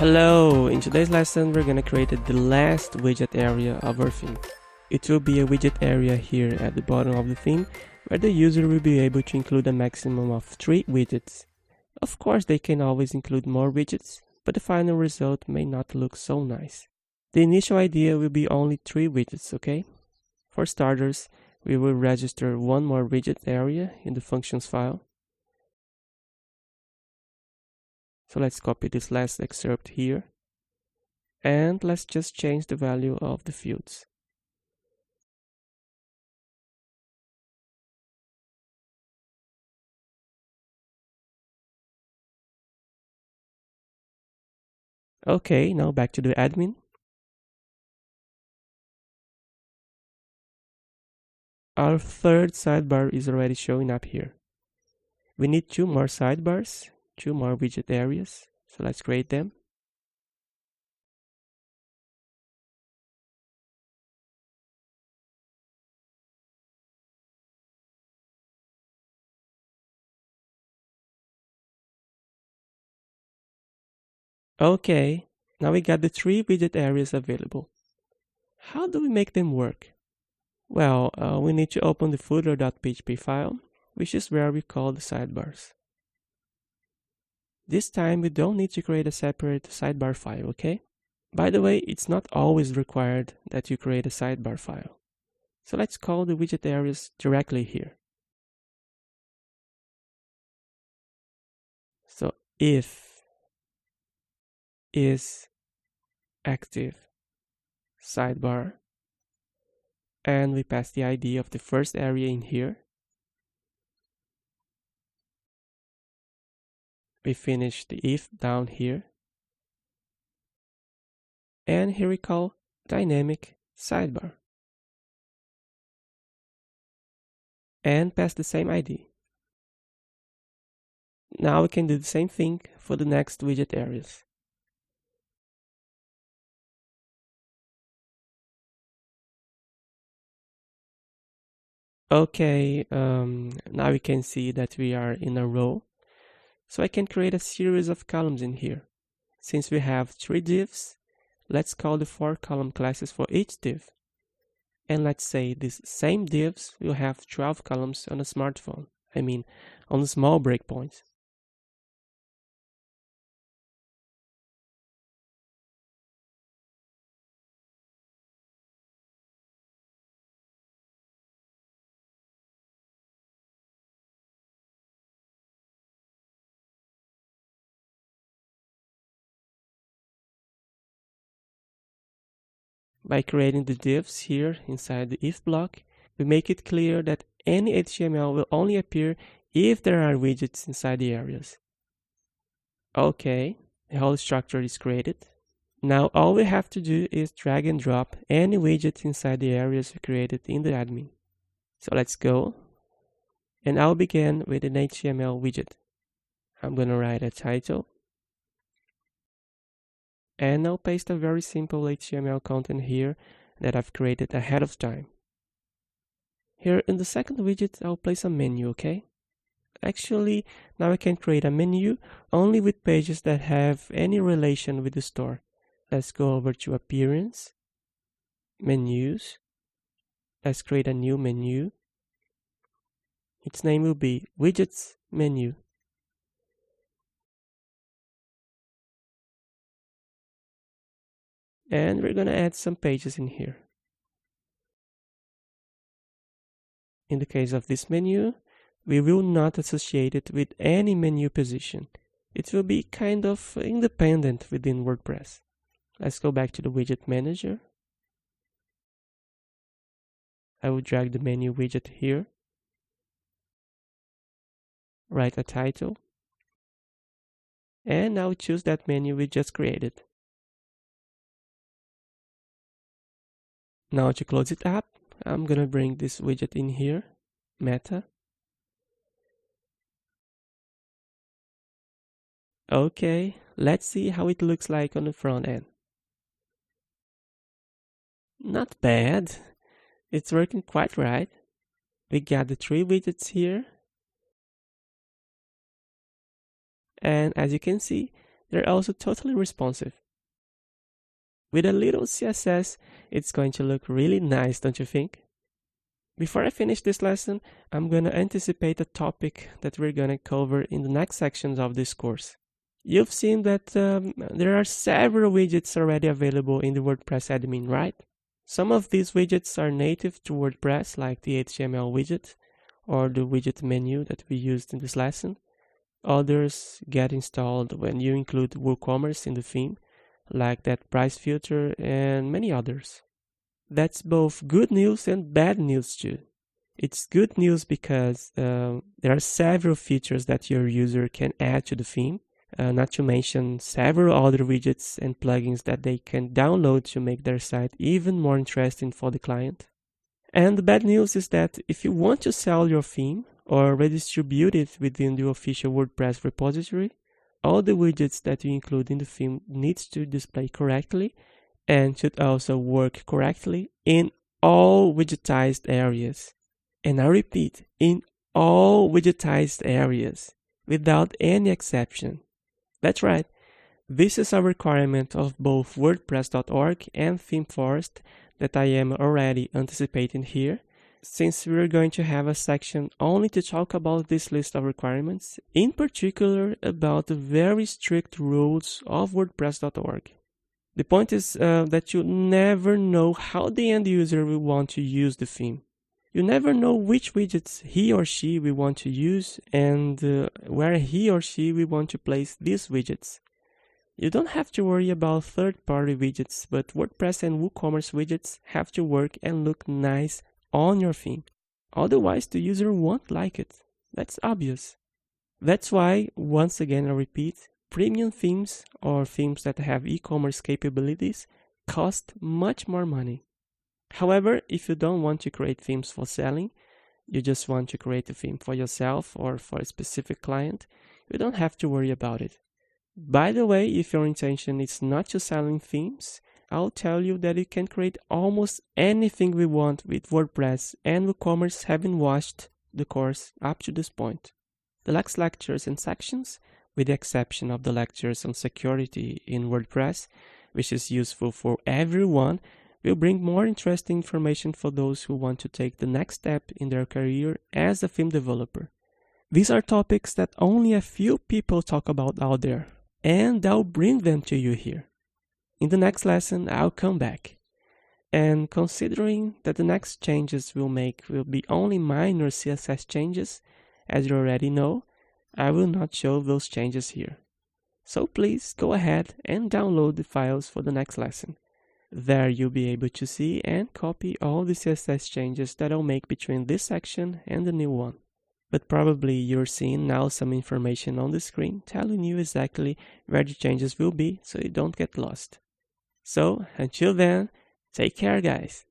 Hello! In today's lesson, we're gonna create the last widget area of our theme. It will be a widget area here at the bottom of the theme, where the user will be able to include a maximum of 3 widgets. Of course, they can always include more widgets, but the final result may not look so nice. The initial idea will be only 3 widgets, okay? For starters, we will register one more widget area in the functions file. So let's copy this last excerpt here. And let's just change the value of the fields. Okay, now back to the admin. Our third sidebar is already showing up here. We need 2 more sidebars, 2 more widget areas. So let's create them. Okay, now we got the 3 widget areas available. How do we make them work? Well, we need to open the footer.php file, which is where we call the sidebars. This time we don't need to create a separate sidebar file, okay? By the way, it's not always required that you create a sidebar file. So let's call the widget areas directly here. So if is active sidebar, and we pass the ID of the first area in here. We finish the if down here. And here we call dynamic sidebar. And pass the same ID. Now we can do the same thing for the next widget areas. Okay, now we can see that we are in a row. So I can create a series of columns in here. Since we have 3 divs, let's call the 4 column classes for each div. And let's say these same divs will have 12 columns on a smartphone. I mean, on small breakpoints. By creating the divs here inside the if block, we make it clear that any HTML will only appear if there are widgets inside the areas. Okay, the whole structure is created. Now all we have to do is drag and drop any widgets inside the areas we created in the admin. So let's go. And I'll begin with an HTML widget. I'm gonna write a title. And I'll paste a very simple HTML content here that I've created ahead of time. Here in the second widget, I'll place a menu, okay? Actually, now I can create a menu only with pages that have any relation with the store. Let's go over to Appearance, Menus. Let's create a new menu. Its name will be Widgets Menu. And we're gonna add some pages in here. In the case of this menu, we will not associate it with any menu position. It will be kind of independent within WordPress. Let's go back to the widget manager. I will drag the menu widget here. Write a title. And now choose that menu we just created. Now to close it up, I'm gonna bring this widget in here, meta. Okay, let's see how it looks like on the front end. Not bad. It's working quite right. We got the 3 widgets here. And as you can see, they're also totally responsive. With a little CSS, it's going to look really nice, don't you think? Before I finish this lesson, I'm going to anticipate a topic that we're going to cover in the next sections of this course. You've seen that there are several widgets already available in the WordPress admin, right? Some of these widgets are native to WordPress, like the HTML widget or the widget menu that we used in this lesson. Others get installed when you include WooCommerce in the theme, like that price filter and many others. That's both good news and bad news too. It's good news because there are several features that your user can add to the theme, not to mention several other widgets and plugins that they can download to make their site even more interesting for the client. And the bad news is that if you want to sell your theme or redistribute it within the official WordPress repository, all the widgets that you include in the theme needs to display correctly and should also work correctly in all widgetized areas. And I repeat, in all widgetized areas, without any exception. That's right, this is a requirement of both WordPress.org and ThemeForest that I am already anticipating here, since we're going to have a section only to talk about this list of requirements, in particular about the very strict rules of WordPress.org. The point is that you never know how the end user will want to use the theme. You never know which widgets he or she will want to use and where he or she will want to place these widgets. You don't have to worry about third-party widgets, but WordPress and WooCommerce widgets have to work and look nice on your theme. Otherwise, the user won't like it. That's obvious. That's why, once again I repeat, premium themes or themes that have e-commerce capabilities cost much more money. However, if you don't want to create themes for selling, you just want to create a theme for yourself or for a specific client, you don't have to worry about it. By the way, if your intention is not to selling themes, I'll tell you that you can create almost anything we want with WordPress and WooCommerce, having watched the course up to this point. The next lectures and sections, with the exception of the lectures on security in WordPress, which is useful for everyone, will bring more interesting information for those who want to take the next step in their career as a theme developer. These are topics that only a few people talk about out there, and I'll bring them to you here. In the next lesson, I'll come back. And considering that the next changes we'll make will be only minor CSS changes, as you already know, I will not show those changes here. So please go ahead and download the files for the next lesson. There you'll be able to see and copy all the CSS changes that I'll make between this section and the new one. But probably you're seeing now some information on the screen telling you exactly where the changes will be so you don't get lost. So until then, take care guys.